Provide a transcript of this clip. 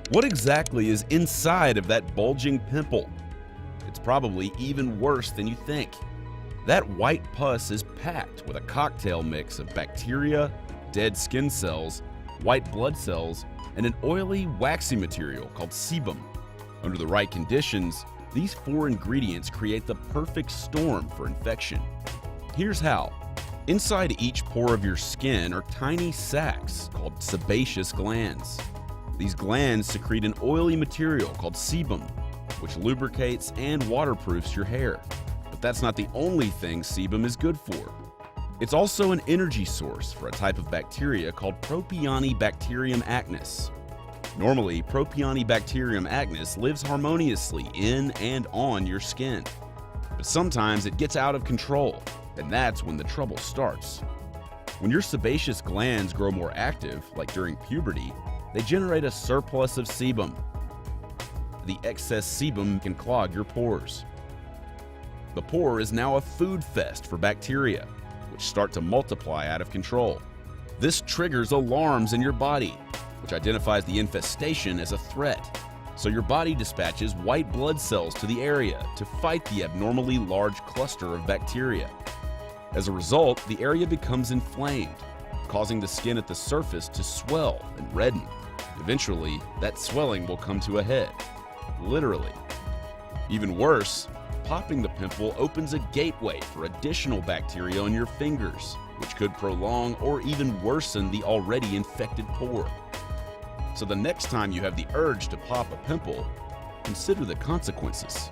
What exactly is inside of that bulging pimple? It's probably even worse than you think. That white pus is packed with a cocktail mix of bacteria, dead skin cells, white blood cells, and an oily, waxy material called sebum. Under the right conditions, these four ingredients create the perfect storm for infection. Here's how. Inside each pore of your skin are tiny sacs called sebaceous glands. These glands secrete an oily material called sebum, which lubricates and waterproofs your hair. But that's not the only thing sebum is good for. It's also an energy source for a type of bacteria called Propionibacterium acnes. Normally, Propionibacterium acnes lives harmoniously in and on your skin. But sometimes it gets out of control, and that's when the trouble starts. When your sebaceous glands grow more active, like during puberty, they generate a surplus of sebum. The excess sebum can clog your pores. The pore is now a food fest for bacteria, which start to multiply out of control. This triggers alarms in your body, which identifies the infestation as a threat. So your body dispatches white blood cells to the area to fight the abnormally large cluster of bacteria. As a result, the area becomes inflamed, causing the skin at the surface to swell and redden. Eventually, that swelling will come to a head, literally. Even worse, popping the pimple opens a gateway for additional bacteria on your fingers, which could prolong or even worsen the already infected pore. So the next time you have the urge to pop a pimple, consider the consequences.